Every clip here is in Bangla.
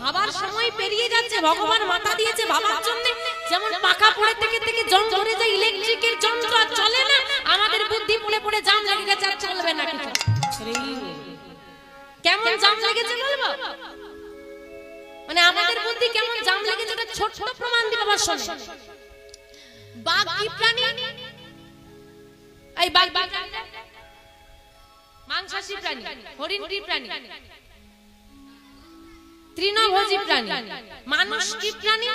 ভাবার সময় পেরিয়ে যাচ্ছে, ভগবান মাথা দিয়েছে ভাবার জন্য। যেমন পাখা পড়ে থেকে থেকে জং ধরে যায়, ইলেকট্রিকের যন্ত্র আর চলে না, আমাদের বুদ্ধি পড়ে পড়ে জাম লেগে গেছে, আর চলবে না কিছু। কেমন জাম লেগেছে বলবো, মানে আমাদের বুদ্ধি কেমন জাম লেগেছে, এটা ছোট ছোট প্রমাণ দিই বাবার সামনে। বাঘ কি প্রাণী? এই বাঘ মাংসাশী প্রাণী। হরিণ কি প্রাণী? তৃণভোজী প্রাণী। মানুষ কি প্রাণী?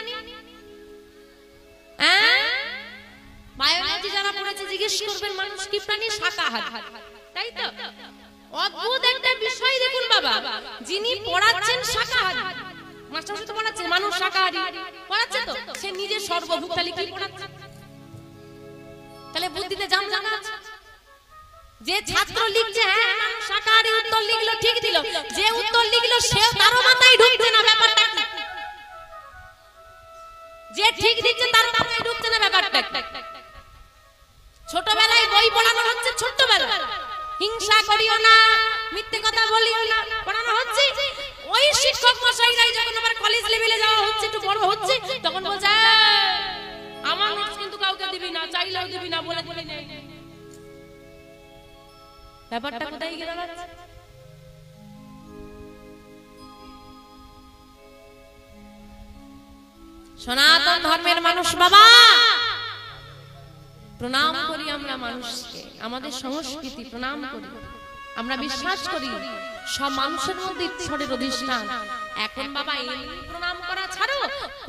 বায়োলজি যারা পড়েছে জিজ্ঞেস করবেন মানুষ কি প্রাণী? শাকাহারী, তাই তো? অদ্ভুত একটা বিষয় দেখুন বাবা, যিনি পড়াচ্ছেন শাকাহারী, মাস্টার তো পড়াচ্ছেন মানুষ শাকাহারী পড়াচ্ছে, তো সে নিজে সর্বভুক, তাহলে কি পড়াচ্ছে? তাহলে বুদ্ধিতে জাম জানা আছে। যে ছাত্র লিখছে হ্যাঁ মানুষ শাকাহারী, উত্তর লিখলো ঠিক দিল, যে উত্তর লিখলো সে তারও মাথায় ঢুকছে না ব্যাপারটা কি। যে ঠিক দিচ্ছে তার মাথায় ঢুকছে না ব্যাপারটা। ছোটবেলায় বই পড়ানো হচ্ছে, ছোটবেলায় হিংসা করিও না, মিথ্যে কথা বলিও না পড়ানো হচ্ছে। ওই শিক্ষক মশাইরাই যখন আবার কলেজ লেভেলে যাওয়া হচ্ছে, একটু বড় হচ্ছে, তখন বলছে আমার নোটস কিন্তু কাউকে দিবি না, চাইলেও দিবি না, বলে দিবি না। ব্যাপারটা কোথায় গিয়ে দাঁড়াচ্ছে? সনাতন ধর্মের মানুষ বাবা, প্রণাম করি আমরা মানুষকে, আমাদের সংস্কৃতি প্রণাম করি। আমরা বিশ্বাস করি সব মানুষের মধ্যে ঈশ্বরের অধিষ্ঠান। এখন বাবা এই প্রণাম করা ছাড়ো,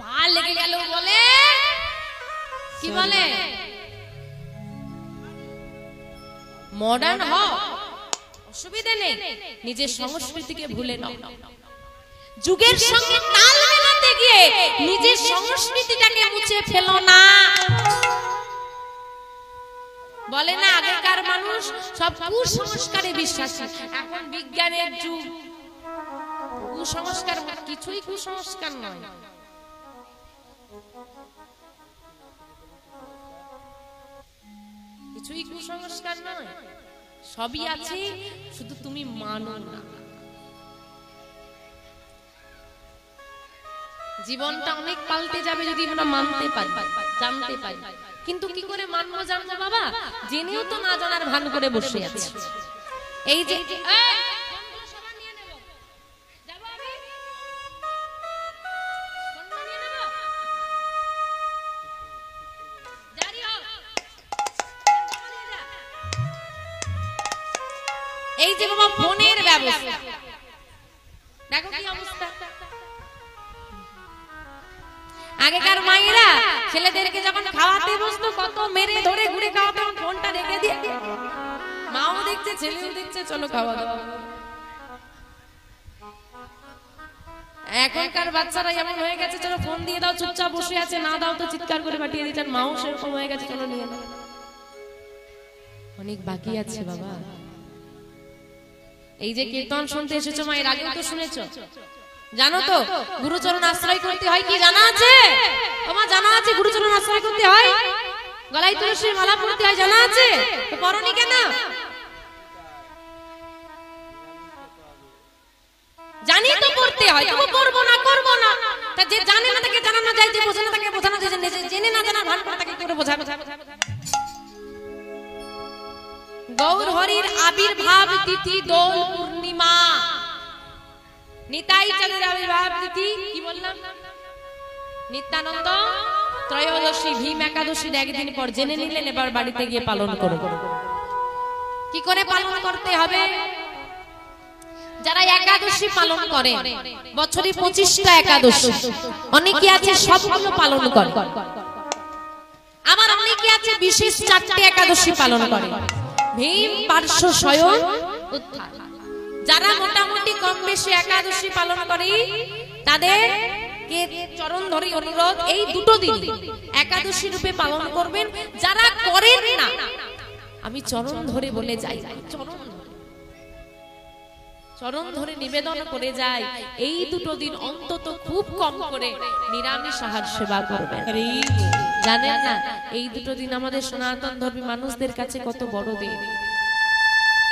পা লেগে গেল বলে কি বলে মডার্ন হও, অসুবিধা নেই, নিজের সংস্কৃতিকে ভুলে নাও। যুগের সঙ্গে তাল মেলাতে গিয়ে নিজের সংস্কৃতিটাকে মুছে ফেলো না। বলে না আগেকার মানুষ সব কুসংস্কারে বিশ্বাসী, এখন বিজ্ঞানের যুগ, কুসংস্কার কিছুই কুসংস্কার নয়। কিছুই কুসংস্কার নয়, সবই আছে, শুধু তুমি মানো না। জীবনটা অনেক পাল্টে যাবে যদি আমরা মানতে পারি, জানতে পারি। কিন্তু কি করে মানবো জানবো বাবা, জেনেও তো না জানার ভান করে বসে আছে। এই যে এই যে বাবা ফোনের ব্যবস্থা দেখো কি অবস্থা। আগেকার মায়েরা ছেলেদেরকে যখন খাওয়াতে বসতো কত মেরে ধরে ঘুরে খাওয়াতো, ফোনটা রেখে দিয়ে মাও দেখছে ছেলেও দেখছে, চলো খাওয়া দাও। এখনকার বাচ্চারা এমন হয়ে গেছে, চলো ফোন দিয়ে দাও, চুপচাপ বসে আছে, না দাও তো চিৎকার করে পাঠিয়ে দিচ্ছেন। মাও সেরকম হয়ে গেছে, চলো নিয়ে নাও। অনেক বাকি আছে বাবা। এই যে কীর্তন শুনতে এসেছো মা, এর আগেও তো শুনেছো, জানো তো গুরুচরণ আশ্রয় করতে হয়, কি জানা আছে? তোমার জানা আছে গুরুচরণ আশ্রয় করতে হয়, গলায় তুলসীর মালা পরতে হয়, জানা আছে? তো পরনি কেন? জানি তো পড়তে হয়, তবু পড়বো না, করবো না। তা যে জানে না তাকে জানানো যায়, যে বোঝে না তাকে বোঝানো যায়, জেনে না জানা ভান করে তাকে কি করে বোঝাবে? গৌর হরির আবির্ভাব তিথি দোল পূর্ণিমা, নিতাই চাঁদের আবির্ভাব তিথি কি বললাম? নিত্যানন্দ ত্রয়োদশী, ভীম একাদশীর একদিন পর জেনে নিলেন, এবার বাড়িতে গিয়ে পালন করো। কি করে পালন করতে হবে? যারা একাদশী পালন করে, বছরে 25টা একাদশী, অনেকে আছে সবগুলো পালন করে, আবার অনেকে আছে বিশেষ 4টে একাদশী পালন করে। ভীম, পার্শ্ব, স্বয়ং, উত্থান। যারা মোটামুটি কম বেশি একাদশী পালন করে তাদের কে চরণ ধরে অনুরোধ, এই দুটো দিন একাদশী রূপে পালন করবেন। যারা করেন না, আমি চরণ ধরে বলে যাই, চরণ ধরে নিবেদন করে যাই, এই দুটো দিন অন্তত খুব কম করে নিরামিষ আহার সেবা করবেন। জানেন না এই দুটো দিন আমাদের সনাতন ধর্মী মানুষদের কাছে কত বড় দিন।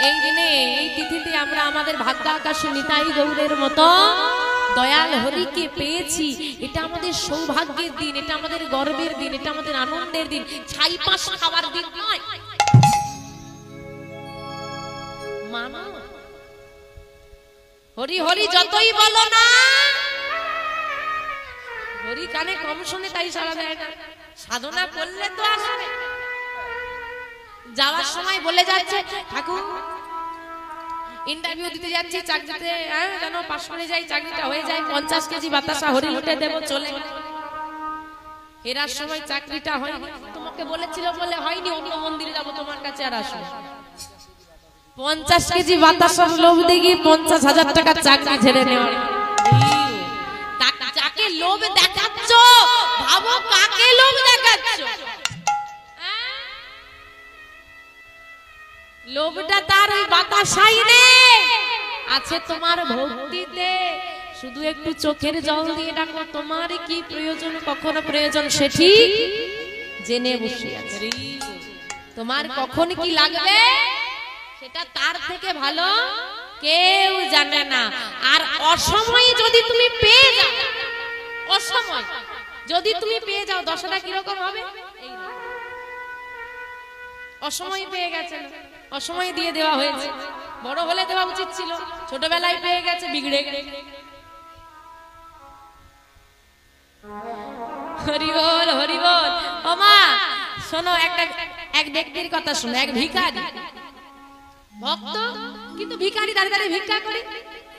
এই দিনে, এই তিথিতে আমরা আমাদের ভাগ্য আকাশে নিতাই গৌরের মতো দয়াল হরিকে পেয়েছি, এটা আমাদের সৌভাগ্যের দিন, এটা আমাদের গর্বের দিন, এটা আমাদের আনন্দের দিন, ছাই পাশ খাওয়ার দিন নয়। মানো হরি হরি যতই বলো না, হরি কানে কম শুনে তাই সাড়া দেয় না। সাধনা করলে তো আসবে। যাওয়ার সময় বলে যাচ্ছে ঠাকুর ইন্টারভিউ দিতে যাচ্ছি, চাকরিতে যেন পাশ করে যাই, চাকরিটা হয়ে যায়, 50 কেজি বাতাসা হরি লুটে দেবো, চলে এরার সময় চাকরিটা হয়নি। তোমাকে বলেছিল বলে হয়নি, অন্য মন্দিরে যাবো তোমার কাছে আর আসবো। 50 কেজি বাতাসার লোভ দেখি 50,000 টাকা চাকরি ছেড়ে নেওয়া। যাকে লোভ দেখাচ্ছ ভাবো কাকে লোভ দেখাচ্ছ। লোভটা তার ওই বাতাসাই নেই, আছে তোমার ভক্তিতে। শুধু একটু চোখের জল দিয়ে ডাকো, তোমার কি প্রয়োজন, কখন প্রয়োজন সেটি জেনে বসে আছে। তোমার কখন কি লাগবে সেটা তার থেকে ভালো কেউ জানে না। আর অসময়ে যদি তুমি পেয়ে যাও, অসময় যদি তুমি পেয়ে যাও, দশাটা কিরকম হবে? অসময় পেয়ে গেছে, অসময় দিয়ে দেওয়া হয়েছে। বড় হলে দেওয়া উচিত ছিল, ছোটবেলায় পেয়ে গেছে, বিগড়ে গেছে। হরি বল হরি বল। ও মা শোনো, এক ব্যক্তির কথা শোনো। এক ভিখারি ভক্ত, কিন্তু ভিখারি দাঁড়িয়ে দাঁড়িয়ে ভিক্ষা করে,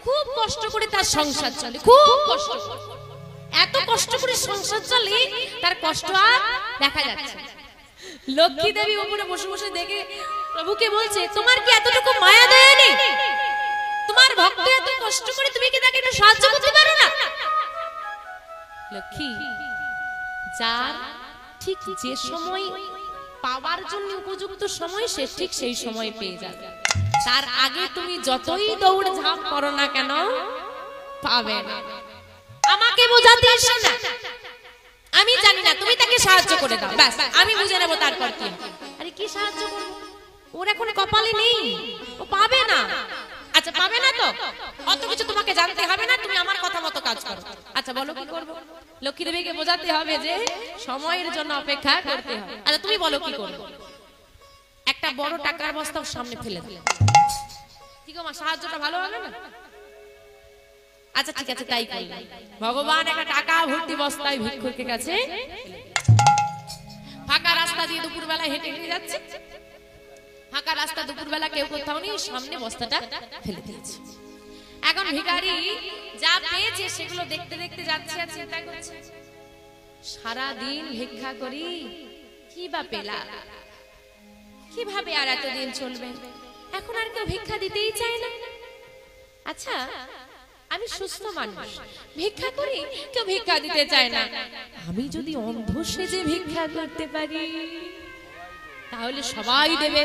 খুব কষ্ট করে তার সংসার চলে, খুব কষ্ট। এত কষ্ট করে সংসার চলে, তার কষ্ট আর দেখা যাচ্ছে। লক্ষ্মী দেবী উপরে বসে বসে দেখে প্রভুকে বলছে, তোমার কি এতটুকু মায়া দয়া নেই? তোমার ভক্ত এত কষ্ট করে, তুমি কি তাকে একটু সাহায্য করতে পারো না? লক্ষ্মী, যার ঠিক যে সময় পাওয়ার জন্য উপযুক্ত সময়, সে ঠিক সেই সময় পেয়ে যাবে। তার আগে তুমি যতই দৌড় ঝাঁপ করো না কেন, পাবে না। আমাকে বোঝাতে এসো না, আমি জানি না, তুমি তাকে সাহায্য করে দাও, ব্যাস আমি বুঝে নেবো তারপর কি। আরে কি সাহায্য করব? ওর এখন কপালে নেই, ও পাবে না। আচ্ছা পাবে না তো অত কিছু তোমাকে জানতে হবে না, তুমি আমার কথা মতো কাজ করো। আচ্ছা বলো কি করব? লক্ষ্মী দেবীকে বোঝাতে হবে যে সময়ের জন্য অপেক্ষা করতে হবে। আচ্ছা তুমি বলো কি করব? একটা বড় টাকার বস্তা সামনে ফেলে দিলে, ঠিক আছে, সাহায্যটা ভালো হবে না? আচ্ছা ঠিক আছে, তাই করি। ভগবান একটা টাকা ভর্তি বস্তায় ভিক্ষুকের কাছে, ফাঁকা রাস্তা দিয়ে দুপুরবেলা হেঁটে হেঁটে যাচ্ছে, ফাঁকা রাস্তা, দুপুরবেলা কেউ কোথাও নেই, সামনে বস্তাটা ফেলে দিয়েছে। এখন ভিখারি যা পেয়েছে সেগুলো দেখতে দেখতে যাচ্ছে আর চিন্তা করছে, সারা দিন ভিক্ষা করি, কি বা পেলাম, কিভাবে আর এতদিন চলবে, এখন আর কেউ ভিক্ষা দিতেই চায় না। আচ্ছা আমি সুস্থ মানুষ, ভিক্ষা করি, কেউ ভিক্ষা দিতে চায় না, আমি যদি অন্ধ সেজে ভিক্ষা করতে পারি তাহলে সবাই দেবে।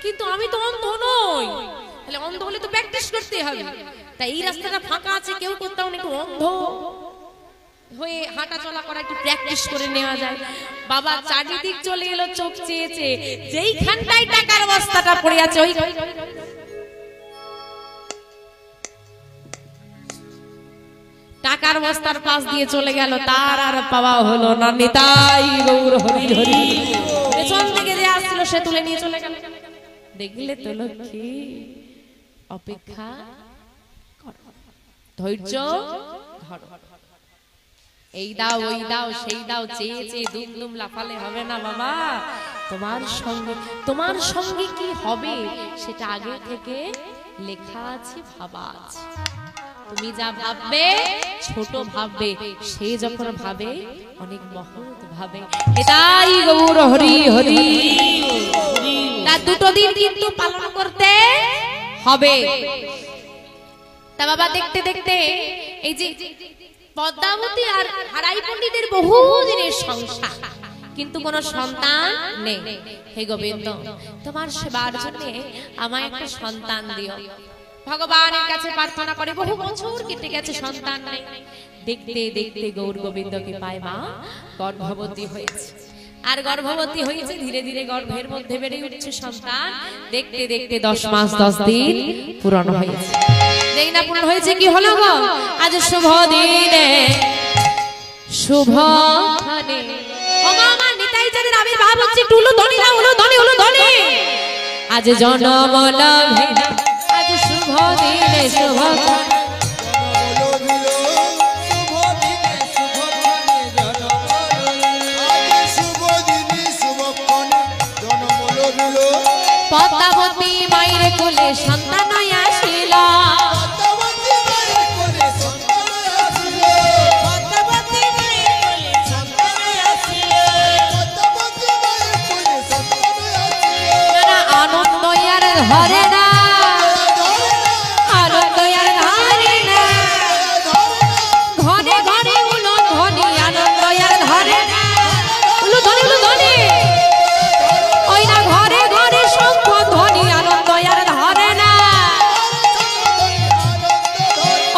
কিন্তু আমি তো অন্ধ নই, তাহলে অন্ধ হলে তো প্র্যাকটিস করতে হবে। তাই এই রাস্তাটা ফাঁকা আছে, কেউ কোথাও একটু অন্ধ হয়ে হাঁটা চলা করা, একটু প্র্যাকটিস করে নেওয়া যায়। বাবা চারিদিক চলে এলো, চোখ চেয়েছে, যেইখানটায় টাকার বস্তাটা পড়ে আছে ওই টাকার বস্তার পাশ দিয়ে চলে গেল, তার আর পাওয়া হলো না। নিতাই গৌর হরি হরি। পেছন থেকে যে আসছিল সে তুলে নিয়ে চলে গেল। দেখলে তো লক্ষ্মী, অপেক্ষা করো, ধৈর্য ধরো, এই দাও ওই দাও সেই দাও চেয়ে চেয়ে দুম দুম লাফালে হবে না বাবা। তোমার সঙ্গে কি হবে সেটা আগে থেকে লেখা আছে, ভাবা আছে। তুমি যা ভাববে ছোট ভাববে, সে যখন ভাবে অনেক মহৎ ভাবে। এটাই গৌর হরি হরি। তার দুটো দিন কিন্তু পালন করতে হবে। তা বাবা দেখতে দেখতে এই যে পদ্মাবতী আর হারাই পণ্ডিতের বহু দিনের সংসার, কিন্তু কোনো সন্তান নেই। হে গোবিন্দ, তোমার সেবার জন্য আমায় একটা সন্তান দিও। ভগবানের কাছে প্রার্থনা করে বহু বছর কেটে গেছে, সন্তান নেই। দেখতে দেখতে গৌর গোবিন্দকে পায় মা গর্ভবতী হয়েছে। আর গর্ভবতী হয়েছে, ধীরে ধীরে গর্ভের মধ্যে বেড়ে উঠছে সন্তান। দেখতে দেখতে 10 মাস 10 দিন পূরণ হয়েছে। যেই না পূর্ণ হয়েছে কি হলো গো আজ শুভ দিনে শুভ ক্ষণে ও মামা নিতাই চাঁদের আবির্ভাব হচ্ছে টুলু ধনি না উলু ধনি উলু ধনি আজ জনম লভে আজ শুভ দিনে শুভ ক্ষণে পদ্মাবতী মায়ের কোলে সন্তান আসিল আনন্দ আর ধরে না আনন্দ আর ধরে না ঘরে ঘরে উলো ধ্বনি আনন্দ আর ধরে না উলো ধ্বনি ওই না ঘরে ঘরে শঙ্খ ধ্বনি আনন্দ আর ধরে না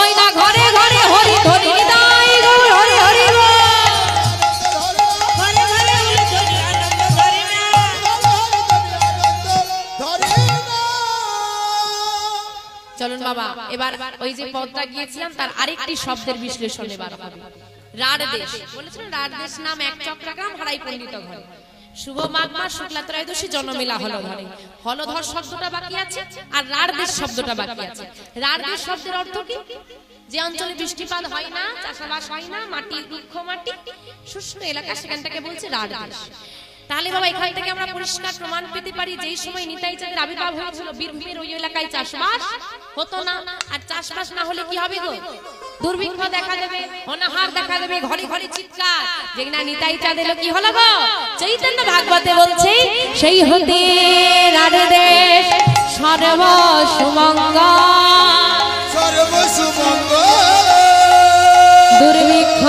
ওই না ঘরে ঘরে হরি ধ্বনি দাই গৌর হরি হরি ঘরে ঘরে উলো ধ্বনি আনন্দ ধরে না চলুন বাবা এবার ওই যে পদটা গিয়েছিলাম তার আরেকটি শব্দের বিশ্লেষণ এবার হবে রাঢ় দেশ বলেছিলেন রাঢ় দেশ নাম এক চক্রগ্রাম হারাই পণ্ডিত ঘরে শুভ মাঘ মাস শুক্লা ত্রয়োদশী জন্মমেলা হলধরে হলধর শব্দটা বাকি আছে আর রাঢ় দেশ শব্দটা বাকি আছে রাঢ় দেশ শব্দের অর্থ কি যে অঞ্চলে বৃষ্টিপাত হয় না চাষাবাস হয় না মাটি রুক্ষ মাটি শুষ্ক এলাকা সেখানটাকে বলছে রাঢ় দেশ তাহলে বাবা এখান থেকে আমরা পরিষ্কার প্রমাণ পেতে পারি যেই সময় নিতাই চাঁদের আবির্ভাব হয়েছিল বীরভূমের ওই এলাকায় চাষবাস হতো না আর চাষবাস না হলে কি হবে গো দুর্ভিক্ষ দেখা দেবে অনাহার দেখা দেবে ঘরে ঘরে চিৎকার যেখানে নিতাই চাঁদ এলো কি হলো গো চৈতন্য ভাগবতে বলছে সেই হতে রাঢ় দেশ সর্ব সুমঙ্গল দুর্ভিক্ষ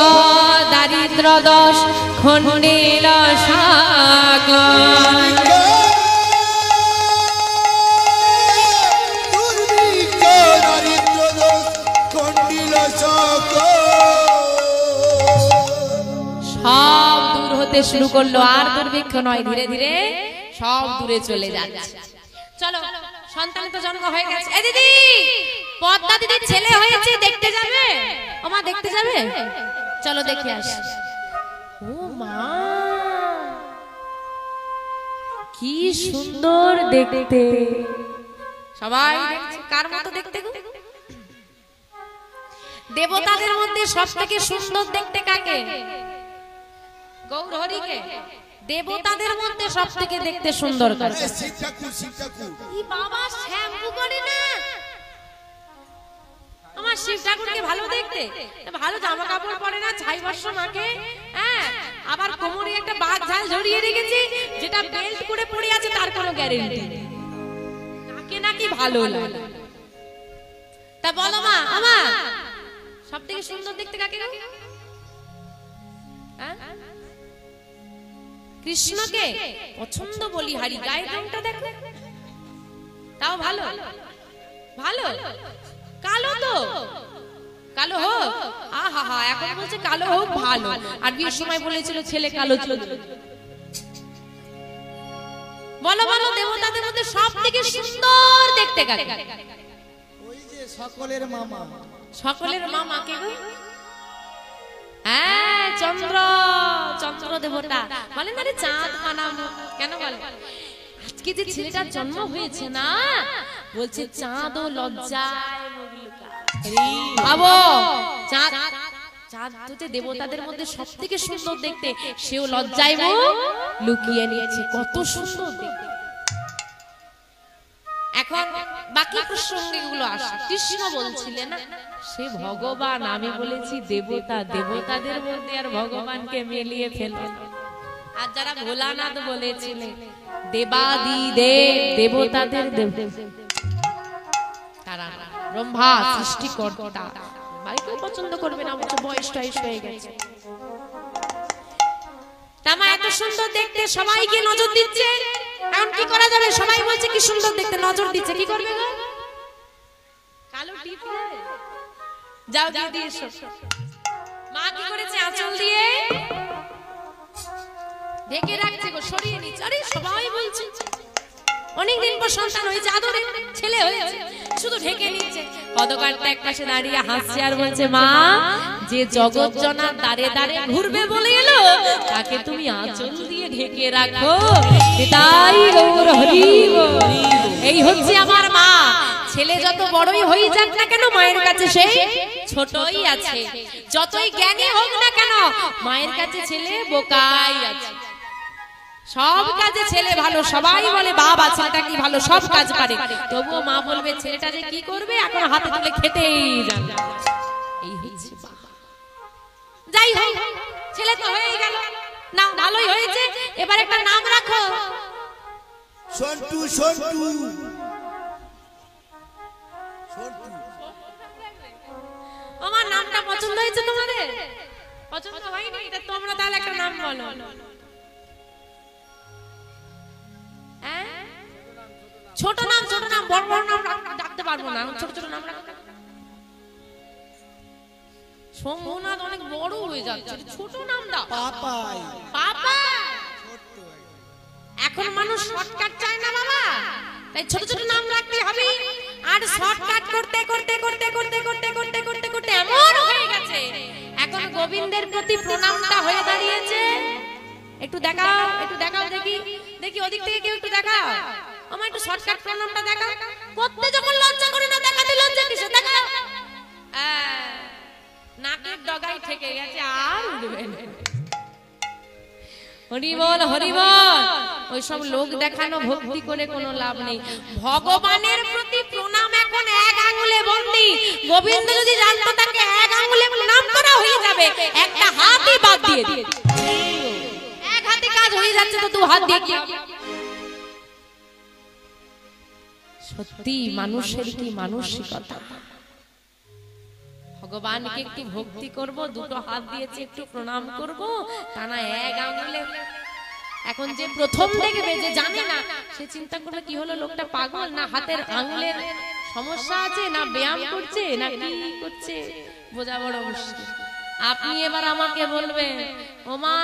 দারিদ্র দোষ খণ্ডিল সাগর সব দূর হতে শুরু করলো আর দুর্ভিক্ষ নয় ধীরে ধীরে সব দূরে চলে যাচ্ছে চলো সন্তান তো জন্ম হয়ে গেছে এ দিদি পদ্মা দিদির ছেলে হয়েছে দেখতে যাবে ও মা দেখতে যাবে চলো দেখে আসি ও মা কি সুন্দর দেখতে সবাই কার মতো দেখতে গো দেবতাদের মধ্যে সবথেকে সুন্দর দেখতে কাকে গৌর হরিকে দেবতাদের মধ্যে সবথেকে দেখতে সুন্দর কাকে শিব ঠাকুর ই বাবা শ্যাম্পু করে না আমার শিব ঠাকুরকে ভালো দেখতে ভালো জামা কাপড় পরে না ছাই বর্ষ মাকে হ্যাঁ আবার কোমরে একটা বাঘ ঝাল জড়িয়ে রেখেছে যেটা বেল্ট করে পড়ে আছে তার কোনো গ্যারান্টি নাকি নাকি ভালো লাগে তা বলো মা আমা সবথেকে সুন্দর দেখতে কাকে গো হ্যাঁ কৃষ্ণকে পছন্দ বলি হারি গায়ের রংটা দেখো তাও ভালো ভালো কালো তো কালো হোক আহা হা এখন বলছে কালো হোক ভালো আর বিয়ের সময় বলেছিল ছেলে কালো চলবে বলো বলো দেবতাদের মধ্যে সবথেকে সুন্দর দেখতে কাকে ওই যে সকলের মামা কে গো হ্যাঁ চন্দ্র চন্দ্র দেবতা বলেন আরে চাঁদ বানাবো কেন বলে আজকে যে ছেলেটার জন্ম হয়েছে না বলছে চাঁদ ও লজ্জায় মুখ লুকায় ভাবো চাঁদ চাঁদ হচ্ছে দেবতাদের মধ্যে সবথেকে সুন্দর দেখতে সেও লজ্জায় মুখ লুকিয়ে নিয়েছে কত সুন্দর দেখতে এখন বাকি প্রসঙ্গগুলো আসে কৃষ্ণ বলছিলেন না সে ভগবান আমি বলেছি দেবতা দেবতাদের মধ্যে আর ভগবানকে মিলিয়ে ফেলে আর যারা ভোলানাথ বলেছিলেন দেবাদি দেব দেবতাদের দেব তারা ব্রহ্মা সৃষ্টিকর্তা বাইকে পছন্দ করবে না বলছে বয়স টয়স হয়ে গেছে তামা এত সুন্দর দেখতে সবাইকে নজর দিচ্ছে এখন কি করা যাবে সবাই বলছে কি সুন্দর দেখতে নজর দিচ্ছে কি করবে গো কালো টিপ যাও দিয়ে দিয়ে এসো মা কি করেছে আঁচল দিয়ে ঢেকে রাখছে গো সরিয়ে নিচ্ছে আরে সবাই বলছে অনেকদিন পর সন্তান হয়েছে আদরে ছেলে হয়েছে শুধু ঢেকে নিচ্ছে। পদকারটা এক পাশে দাঁড়িয়ে হাসছে আর বলছে, মা, যে জগৎ জনার দাঁড়ে দাঁড়ে ঘুরবে বলে এলো, তাকে তুমি আঁচল দিয়ে ঢেকে রাখো। তাই গৌর হরি বল। এই হচ্ছে আমার মা। ছেলে যত বড়ই হয়ে যাক না কেন, মায়ের কাছে সে ছোটই আছে। যতই জ্ঞানী হোক না কেন, মায়ের কাছে ছেলে বোকাই আছে। সব কাজে ছেলে ভালো, সবাই বলে বাবা ছেলেটা কি ভালো, সব কাজ পারে, তবুও মা বলবে ছেলেটা যে কি করবে, এখন হাতে তুলে খেতেই জানে। এই হচ্ছে বাবা। যাই হোক, ছেলে তো হয়েই গেল, না ভালোই হয়েছে, এবার একটা নাম রাখো। সন্টু সন্টু আমার নামটা পছন্দ হয়েছে তোমাদের? পছন্দ হয়নি? এটা তোমরা তাহলে একটা নাম বলো। ছোট নাম, ছোট নাম, বড় বড় নাম ডাকতে পারবো না, ছোট ছোট নাম রাখো। শম্ভুনাথ অনেক বড় হয়ে যাচ্ছে, ছোট নাম দাও। পাপাই। পাপা। এখন মানুষ শর্টকাট চায় না বাবা, তাই ছোট ছোট নাম রাখতে হবে। আর শর্টকাট করতে করতে করতে করতে করতে করতে করতে করতে এমন হয়ে গেছে, এখন গোবিন্দের প্রতি প্রণামটা হয়ে দাঁড়িয়েছে। একটু দেখাও, একটু দেখাও, দেখি দেখি ওদিক থেকে কেউ একটু দেখাও, আমার একটু শর্টকাট প্রণামটা দেখাও। করতে যখন লজ্জা করে না, দেখাতে লজ্জা কিসে? দেখাও। নাকের ডগায় ঠেকে গেছে, আর উঠবে না। হরি বল, হরি বল। ওইসব লোক দেখানো ভক্তি করে কোনো লাভ নেই। ভগবানের প্রতি প্রণাম এখন এক আঙ্গুলে বন্দী। গোবিন্দ যদি জানতো তাকে এক আঙ্গুলে প্রণাম করা হয়ে যাবে, একটা হাতই বাদ দিয়ে দিয়ে এক হাতে কাজ হয়ে যাচ্ছে, তো দু হাত দিয়ে কি? সত্যি মানুষের কি মানসিকতা। ভগবানকে একটু ভক্তি করব, দুটো হাত দিয়েছে একটু প্রণাম করব, তা না এক আঙ্গুলে। এখন যে প্রথম দেখবে, যে জানে না, সে চিন্তা করবে কি হলো, লোকটা পাগল, না হাতের আঙ্গুলের সমস্যা আছে, না ব্যায়াম করছে, না কি করছে, বোঝা বড় মুশকিল। আপনি এবার আমাকে বলবেন, ও মা,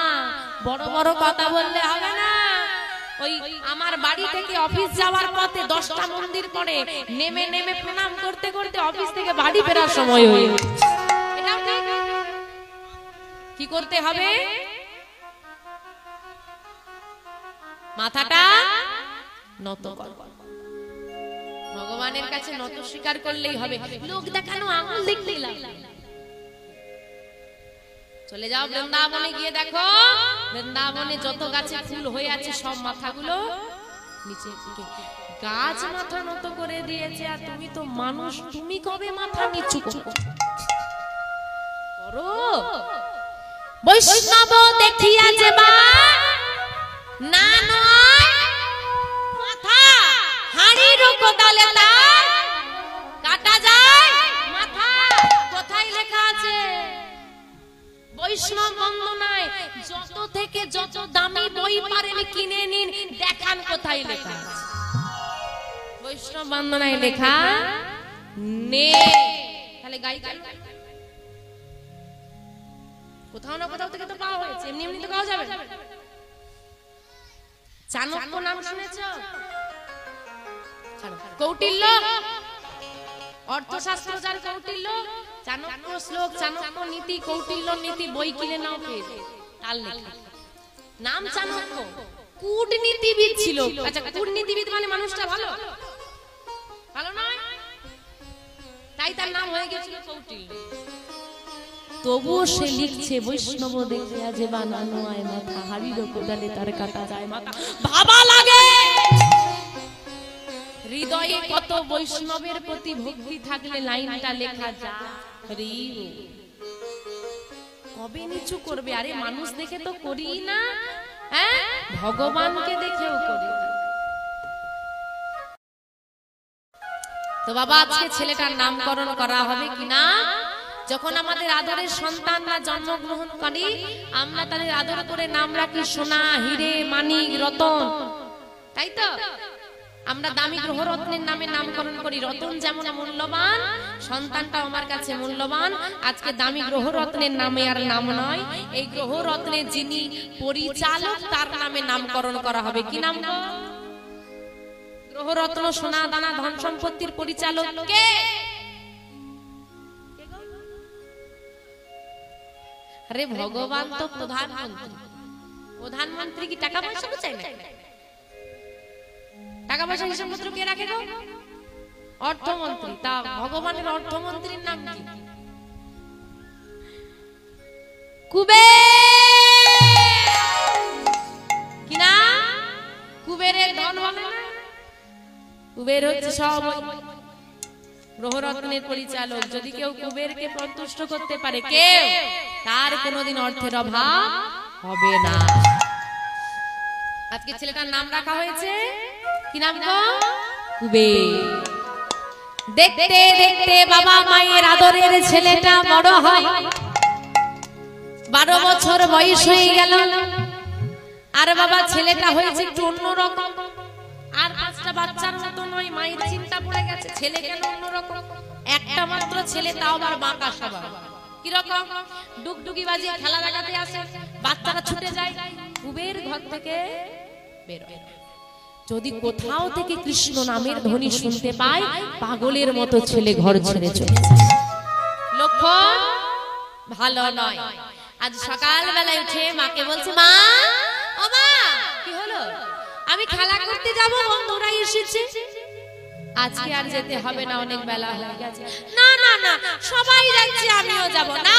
বড় বড় কথা বললে হবে না। ওই আমার বাড়ি থেকে অফিস যাওয়ার পথে 10টা মন্দির পড়ে, নেমে নেমে প্রণাম করতে করতে অফিস থেকে বাড়ি ফেরার সময় হয়ে গেছে। এটা কি করতে হবে? মাথাটা নত কর, ভগবানের কাছে নত স্বীকার করলেই হবে। লোক দেখানো আঙুল দেখলেই লাভ। চলে যাও বৃন্দাবনে, গিয়ে দেখো বৃন্দাবনে যত গাছে ফুল হয়ে আছে, সব মাথাগুলো নিচে দিকে। গাছ মাথা নত করে দিয়েছে, আর তুমি তো মানুষ, তুমি কবে মাথা নিচু করো? বৈষ্ণব দেখিয়া যে বা না নয় মাথা, হাড়ির কোদালে তার কাটা যায় মাথা। কোথায় লেখা আছে? বৈষ্ণব বন্দনায় যত থেকে যত দামি বই পারেন কিনে নিন, দেখান কোথায় লেখা আছে। বৈষ্ণব বন্দনায় লেখা নেই। তাহলে গাই কেন? কোথাও না কোথাও থেকে তো পাওয়া হয়েছে, এমনি এমনি তো পাওয়া যাবে। চাণক্য নাম শুনেছ? কৌটিল্য, অর্থশাস্ত্র যার কৌটিল্য, চাণক্য শ্লোক, চাণক্য নীতি, কৌটিল্য নীতি, বই কিনে নাও পেয়ে তার লেখা। নাম চাণক্য, কূটনীতিবিদ ছিল। আচ্ছা, কূটনীতিবিদ মানে মানুষটা ভালো ভালো নয়, তাই তার নাম হয়ে গেছিল কৌটিল্য। তবুও সে লিখছে, বৈষ্ণব দেখিয়া যে বানানো আয় মাথা, হাড়ির কোদালে তার কাটা যায় মাথা। ভাবা লাগে হৃদয়ে কত বৈষ্ণবের প্রতি ভক্তি থাকলে লাইনটা লেখা যায়। কবে নিচু করবে? আরে মানুষ দেখে তো করি না, হ্যাঁ, ভগবানকে দেখেও করি। তো বাবা, আজকে ছেলেটার নামকরণ করা হবে কি না? যখন আমাদের আদরের সন্তানরা জন্মগ্রহণ করে, আমরা তাদের আদর করে নাম রাখি সোনা, হিরে, মানিক, রতন, তাই তো? আমরা দামি গ্রহরত্নের নামে নামকরণ করি। রতন যেমন মূল্যবান, সন্তানটাও আমার কাছে মূল্যবান। আজকে দামি গ্রহরত্নের নামে আর নাম নয়, এই গ্রহরত্নের যিনি পরিচালক তার নামে নামকরণ করা হবে। কি নাম? গ্রহরত্ন সোনা দানা ধন সম্পত্তির পরিচালক কে? আরে ভগবান তো প্রধানমন্ত্রী। প্রধানমন্ত্রী কি টাকা পয়সা চাই না? টাকা পয়সা হিসাবপত্র কে রাখে গো? অর্থমন্ত্রী। তা ভগবানের অর্থমন্ত্রীর নাম কি? কুবের। কি না? কুবেরের ধন বলে না? কুবের হচ্ছে সব গ্রহরত্নের পরিচালক। যদি কেউ কুবেরকে সন্তুষ্ট করতে পারে, কেউ তার কোনোদিন অর্থের অভাব হবে না। আজকে ছেলেটার নাম রাখা হয়েছে কি নাম গো? কুবের। দেখতে দেখতে বাবা মায়ের আদরের ছেলেটা বড় হয়। 12 বছর বয়স হয়ে গেল। আর বাবা ছেলেটা হয়েছে একটু অন্যরকম। আর 5টা বাচ্চার মতো নয়। মায়ের চিন্তা পড়ে গেছে ছেলে কেন অন্যরকম। একটা মাত্র ছেলে, তাও আবার বাঁকা স্বভাব। কিরকম? ডুগডুগি বাজিয়ে খেলা লাগাতে আসে, বাচ্চারা ছুটে যায়। কুবের ঘর থেকে বের হয়। যদি কোথাও থেকে কৃষ্ণ নামের ধ্বনি শুনতে পায়, পাগলের মতো ছেলে ঘর ছেড়ে চলে যায়। লক্ষণ ভালো নয়। আজ সকাল বেলায় উঠে মাকে বলছে, মা ও মা, কি হলো? আমি খেলা করতে যাব, বন্ধুরা এসেছে। আজকে আর যেতে হবে না, অনেক বেলা হয়ে গেছে। না না না, সবাই যাচ্ছে, আমিও যাব না।